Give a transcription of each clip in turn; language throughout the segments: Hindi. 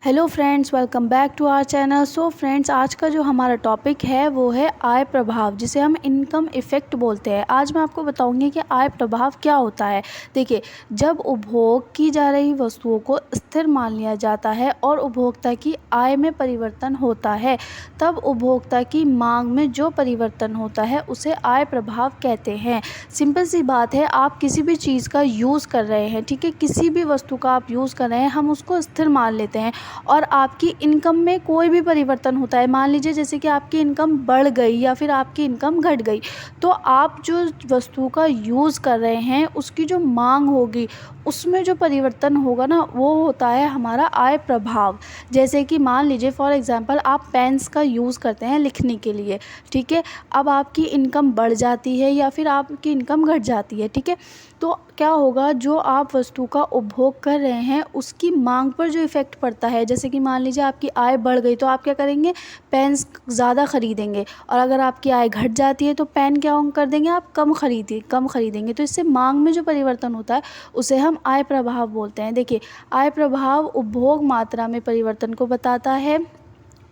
Hello friends, welcome back to our channel. So friends, आज का जो हमारा टॉपिक है वो है आय प्रभाव, जिसे हम इनकम इफ़ेक्ट बोलते हैं। आज मैं आपको बताऊंगी कि आय प्रभाव क्या होता है। देखिए, जब उपभोग की जा रही वस्तुओं को स्थिर मान लिया जाता है और उपभोक्ता की आय में परिवर्तन होता है, तब उपभोक्ता की मांग में जो परिवर्तन होता है उसे आय प्रभाव कहते हैं। सिंपल सी बात है, आप किसी भी चीज़ का यूज़ कर रहे हैं, ठीक है, किसी भी वस्तु का आप यूज़ कर रहे हैं, हम उसको स्थिर मान लेते हैं और आपकी इनकम में कोई भी परिवर्तन होता है। मान लीजिए जैसे कि आपकी इनकम बढ़ गई या फिर आपकी इनकम घट गई, तो आप जो वस्तु का यूज़ कर रहे हैं उसकी जो मांग होगी उसमें जो परिवर्तन होगा ना, वो होता है हमारा आय प्रभाव। जैसे कि मान लीजिए फॉर एग्जांपल आप पेन्स का यूज़ करते हैं लिखने के लिए, ठीक है। अब आपकी इनकम बढ़ जाती है या फिर आपकी इनकम घट जाती है, ठीक है। तो क्या होगा, जो आप वस्तु का उपभोग कर रहे हैं उसकी मांग पर जो इफ़ेक्ट पड़ता है, जैसे कि मान लीजिए आपकी आय बढ़ गई तो आप क्या करेंगे, पेन्स ज़्यादा ख़रीदेंगे। और अगर आपकी आय घट जाती है तो पेन क्या कर देंगे, आप कम खरीदेंगे। तो इससे मांग में जो परिवर्तन होता है उसे हम आय प्रभाव बोलते हैं। देखिए, आय प्रभाव उपभोग मात्रा में परिवर्तन को बताता है,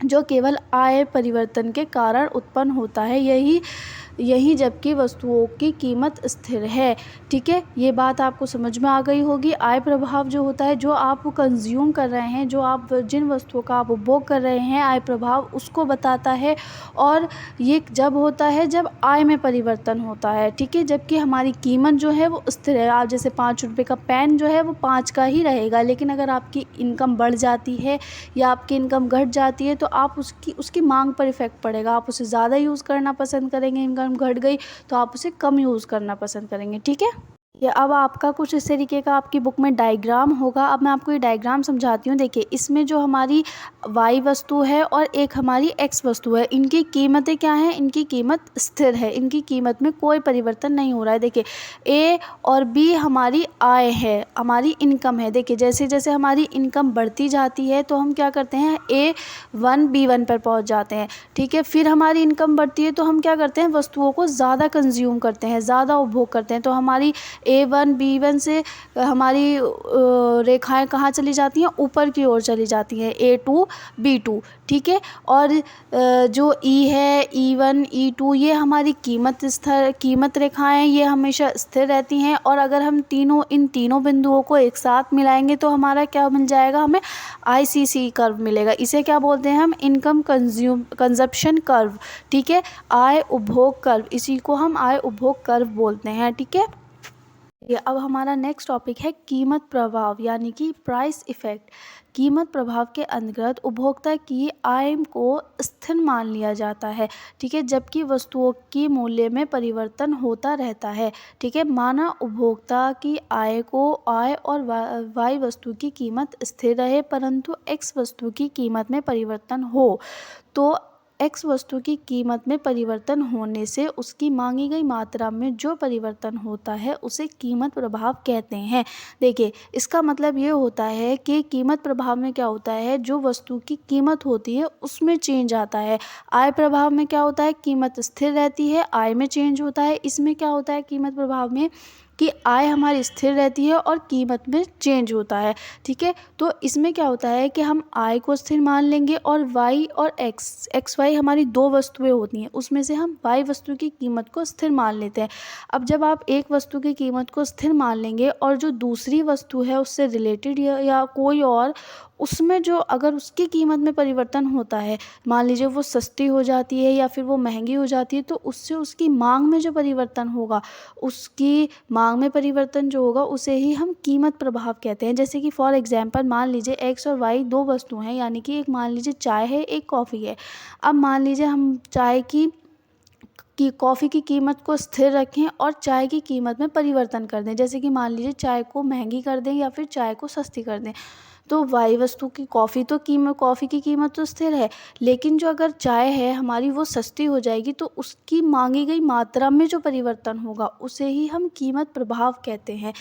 जो केवल आय परिवर्तन के कारण उत्पन्न होता है। यही जबकि वस्तुओं की कीमत स्थिर है, ठीक है। ये बात आपको समझ में आ गई होगी। आय प्रभाव जो होता है, जो आप कंज्यूम कर रहे हैं, जो आप जिन वस्तुओं का आप उपभोग कर रहे हैं, आय प्रभाव उसको बताता है। और ये जब होता है जब आय में परिवर्तन होता है, ठीक है, जबकि हमारी कीमत जो है वो स्थिर है। आप जैसे 5 रुपये का पेन जो है वो 5 का ही रहेगा, लेकिन अगर आपकी इनकम बढ़ जाती है या आपकी इनकम घट जाती है तो आप उसकी मांग पर इफ़ेक्ट पड़ेगा। आप उसे ज़्यादा यूज़ करना पसंद करेंगे, इनकम घट गई तो आप उसे कम यूज़ करना पसंद करेंगे, ठीक है। ये अब आपका कुछ इस तरीके का आपकी बुक में डायग्राम होगा। अब मैं आपको ये डायग्राम समझाती हूँ। देखिए, इसमें जो हमारी वाई वस्तु है और एक हमारी एक्स वस्तु है, इनकी कीमतें क्या हैं, इनकी कीमत स्थिर है, इनकी कीमत में कोई परिवर्तन नहीं हो रहा है। देखिए, ए और बी हमारी आय है, हमारी इनकम है। देखिए, जैसे जैसे हमारी इनकम बढ़ती जाती है तो हम क्या करते हैं, A1 B1 पर पहुंच जाते हैं, ठीक है। फिर हमारी इनकम बढ़ती है तो हम क्या करते हैं, वस्तुओं को ज़्यादा कंज्यूम करते हैं, ज़्यादा उपभोग करते हैं। तो हमारी A1 B1 से हमारी रेखाएं कहाँ चली जाती हैं, ऊपर की ओर चली जाती हैं, A2 B2, ठीक है। और जो E है, E1 E2, ये हमारी कीमत रेखाएं, ये हमेशा स्थिर रहती हैं। और अगर हम इन तीनों बिंदुओं को एक साथ मिलाएंगे तो हमारा क्या मिल जाएगा, हमें ICC कर्व मिलेगा। इसे क्या बोलते हैं हम, इनकम कंजप्शन कर्व, ठीक है, आय उपभोग कर्व, इसी को हम आय उपभोग कर्व बोलते हैं, ठीक है। ये अब हमारा नेक्स्ट टॉपिक है कीमत प्रभाव, यानी कि प्राइस इफेक्ट। कीमत प्रभाव के अंतर्गत उपभोक्ता की आय को स्थिर मान लिया जाता है, ठीक है, जबकि वस्तुओं की मूल्य में परिवर्तन होता रहता है, ठीक है। माना उपभोक्ता की आय और वाई वस्तु की कीमत स्थिर रहे, परंतु एक्स वस्तु की कीमत में परिवर्तन हो, तो एक्स वस्तु की कीमत में परिवर्तन होने से उसकी मांगी गई मात्रा में जो परिवर्तन होता है उसे कीमत प्रभाव कहते हैं। देखिए, इसका मतलब ये होता है कि कीमत प्रभाव में क्या होता है, जो वस्तु की कीमत होती है उसमें चेंज आता है। आय प्रभाव में क्या होता है, कीमत स्थिर रहती है, आय में चेंज होता है। इसमें क्या होता है, कीमत प्रभाव में कि आय हमारी स्थिर रहती है और कीमत में चेंज होता है, ठीक है। तो इसमें क्या होता है कि हम आय को स्थिर मान लेंगे और वाई और एक्स वाई हमारी दो वस्तुएं होती हैं, उसमें से हम वाई वस्तु की कीमत को स्थिर मान लेते हैं। अब जब आप एक वस्तु की कीमत को स्थिर मान लेंगे और जो दूसरी वस्तु है उससे रिलेटेड या कोई और, उसमें जो अगर उसकी कीमत में परिवर्तन होता है, मान लीजिए वो सस्ती हो जाती है या फिर वो महंगी हो जाती है, तो उससे उसकी मांग में जो परिवर्तन होगा, उसकी मांग में परिवर्तन जो होगा उसे ही हम कीमत प्रभाव कहते हैं। जैसे कि फॉर एग्जांपल मान लीजिए एक्स और वाई दो वस्तु हैं, यानी कि एक मान लीजिए चाय है, एक कॉफ़ी है। अब मान लीजिए हम चाय की कॉफ़ी की कीमत को स्थिर रखें और चाय की कीमत में परिवर्तन कर दें। जैसे कि मान लीजिए चाय को महंगी कर दें या फिर चाय को सस्ती कर दें, तो वाई वस्तु की कॉफ़ी की कीमत तो स्थिर है, लेकिन जो अगर चाय है हमारी वो सस्ती हो जाएगी तो उसकी मांगी गई मात्रा में जो परिवर्तन होगा उसे ही हम कीमत प्रभाव कहते हैं।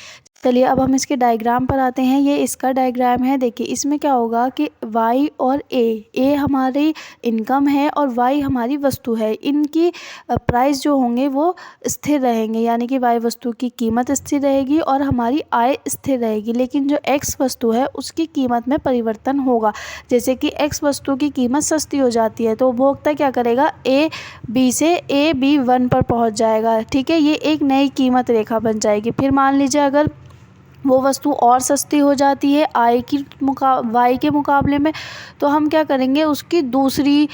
चलिए अब हम इसके डायग्राम पर आते हैं। ये इसका डायग्राम है। देखिए इसमें क्या होगा कि y और a हमारी इनकम है और y हमारी वस्तु है। इनकी प्राइस जो होंगे वो स्थिर रहेंगे, यानी कि y वस्तु की कीमत स्थिर रहेगी और हमारी आय स्थिर रहेगी। लेकिन जो x वस्तु है उसकी कीमत में परिवर्तन होगा। जैसे कि x वस्तु की कीमत सस्ती हो जाती है तो उपभोक्ता क्या करेगा, a b से a b 1 पर पहुंच जाएगा। ठीक है, ये एक नई कीमत रेखा बन जाएगी। फिर मान लीजिए अगर वो वस्तु और सस्ती हो जाती है वाई के मुकाबले में, तो हम क्या करेंगे, उसकी दूसरी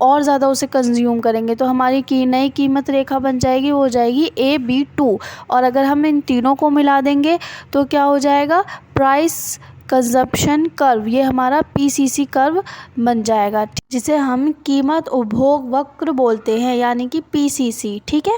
और ज़्यादा उसे कंज्यूम करेंगे तो हमारी नई कीमत रेखा बन जाएगी, वो हो जाएगी AB2। और अगर हम इन तीनों को मिला देंगे तो क्या हो जाएगा, प्राइस कंजप्शन कर्व, ये हमारा PCC कर्व बन जाएगा, जिसे हम कीमत उपभोग वक्र बोलते हैं, यानी कि PCC। ठीक है,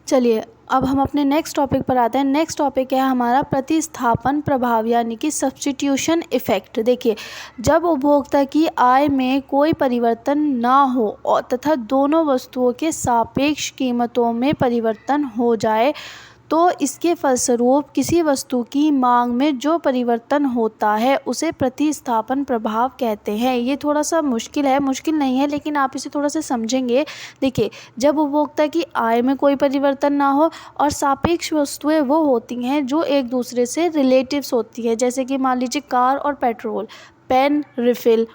चलिए अब हम अपने नेक्स्ट टॉपिक पर आते हैं। नेक्स्ट टॉपिक है हमारा प्रतिस्थापन प्रभाव, यानी कि सब्स्टिट्यूशन इफ़ेक्ट। देखिए जब उपभोक्ता की आय में कोई परिवर्तन ना हो और तथा दोनों वस्तुओं के सापेक्ष कीमतों में परिवर्तन हो जाए तो इसके फलस्वरूप किसी वस्तु की मांग में जो परिवर्तन होता है उसे प्रतिस्थापन प्रभाव कहते हैं। ये थोड़ा सा मुश्किल है, मुश्किल नहीं है, लेकिन आप इसे थोड़ा सा समझेंगे। देखिए जब उपभोक्ता की आय में कोई परिवर्तन ना हो और सापेक्ष वस्तुएं वो होती हैं जो एक दूसरे से रिलेटिव्स होती है, जैसे कि मान लीजिए कार और पेट्रोल, पेन रिफ़िल,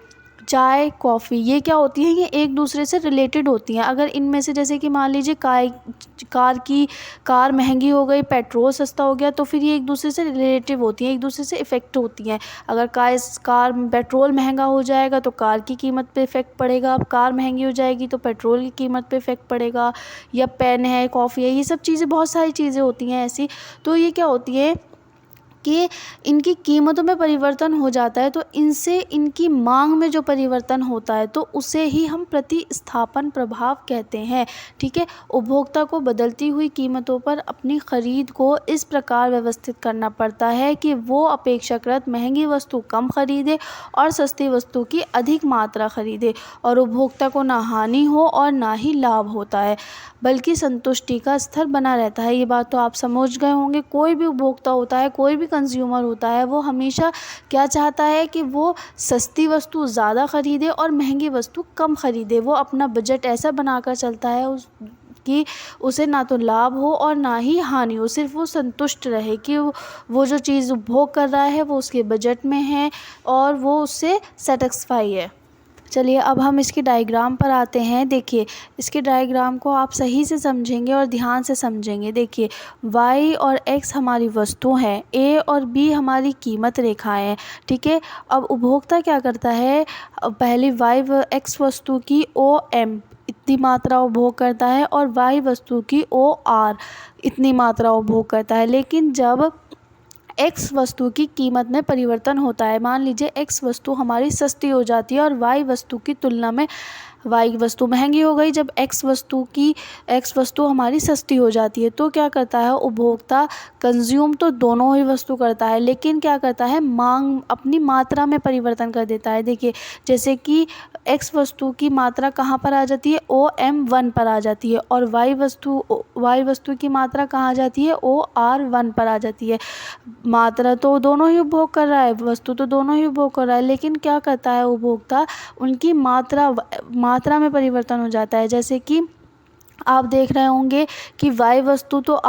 चाय कॉफ़ी, ये क्या होती हैं, ये एक दूसरे से रिलेटेड होती हैं। अगर इनमें से जैसे कि मान लीजिए कार महंगी हो गई, पेट्रोल सस्ता हो गया, तो फिर ये एक दूसरे से रिलेटिव होती हैं, एक दूसरे से इफ़ेक्ट होती हैं। अगर पेट्रोल महंगा हो जाएगा तो कार की कीमत पे इफ़ेक्ट पड़ेगा, अब कार महंगी हो जाएगी तो पेट्रोल की कीमत पे इफ़ेक्ट पड़ेगा। या पेन है, कॉफ़ी है, ये सब चीज़ें, बहुत सारी चीज़ें होती हैं ऐसी। तो ये क्या होती है कि इनकी कीमतों में परिवर्तन हो जाता है, तो इनसे इनकी मांग में जो परिवर्तन होता है तो उसे ही हम प्रतिस्थापन प्रभाव कहते हैं। ठीक है, उपभोक्ता को बदलती हुई कीमतों पर अपनी ख़रीद को इस प्रकार व्यवस्थित करना पड़ता है कि वो अपेक्षाकृत महंगी वस्तु कम खरीदे और सस्ती वस्तु की अधिक मात्रा खरीदे, और उपभोक्ता को ना हानि हो और ना ही लाभ होता है, बल्कि संतुष्टि का स्तर बना रहता है। ये बात तो आप समझ गए होंगे। कोई भी उपभोक्ता होता है, कोई भी कंज्यूमर होता है, वो हमेशा क्या चाहता है कि वो सस्ती वस्तु ज़्यादा ख़रीदे और महंगी वस्तु कम ख़रीदे। वो अपना बजट ऐसा बनाकर चलता है कि उसे ना तो लाभ हो और ना ही हानि हो, सिर्फ वो संतुष्ट रहे कि वो जो चीज़ उपभोग कर रहा है वो उसके बजट में है और वो उससे सेटिस्फाई है। चलिए अब हम इसके डायग्राम पर आते हैं। देखिए इसके डायग्राम को आप सही से समझेंगे और ध्यान से समझेंगे। देखिए y और x हमारी वस्तु हैं, a और b हमारी कीमत रेखाएं हैं। ठीक है, अब उपभोक्ता क्या करता है, पहले x वस्तु की OM इतनी मात्रा उपभोग करता है और y वस्तु की OR इतनी मात्रा उपभोग करता है। लेकिन जब एक्स वस्तु की कीमत में परिवर्तन होता है, मान लीजिए एक्स वस्तु हमारी सस्ती हो जाती है और वाई वस्तु की तुलना में वाई वस्तु महंगी हो गई। जब एक्स वस्तु हमारी सस्ती हो जाती है तो क्या करता है उपभोक्ता, कंज्यूम तो दोनों ही वस्तु करता है, लेकिन क्या करता है, मांग अपनी मात्रा में परिवर्तन कर देता है। देखिए जैसे कि एक्स वस्तु की मात्रा कहाँ पर आ जाती है, OM1 पर आ जाती है, और वाई वस्तु की मात्रा कहाँ आ जाती है, OR1 पर आ जाती है। मात्रा तो दोनों ही उपभोग कर रहा है, वस्तु तो दोनों ही उपभोग कर रहा है, लेकिन क्या करता है उपभोक्ता, उनकी मात्रा में परिवर्तन हो जाता है। जैसे कि आप देख रहे होंगे कि वाई वस्तु तो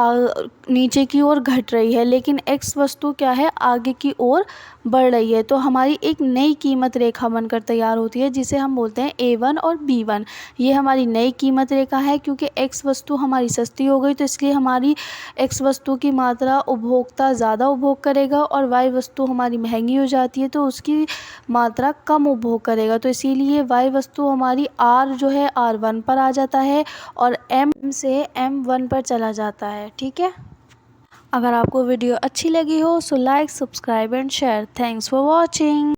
नीचे की ओर घट रही है, लेकिन एक्स वस्तु क्या है, आगे की ओर बढ़ रही है। तो हमारी एक नई कीमत रेखा बनकर तैयार होती है, जिसे हम बोलते हैं A1 और B1। ये हमारी नई कीमत रेखा है, क्योंकि एक्स वस्तु हमारी सस्ती हो गई तो इसलिए हमारी एक्स वस्तु की मात्रा उपभोक्ता ज़्यादा उपभोग करेगा, और वाई वस्तु हमारी महंगी हो जाती है तो उसकी मात्रा कम उपभोग करेगा। तो इसीलिए वाई वस्तु हमारी R जो है R1 पर आ जाता है और M से M1 पर चला जाता है। ठीक है, अगर आपको वीडियो अच्छी लगी हो so like, subscribe and share. Thanks for watching.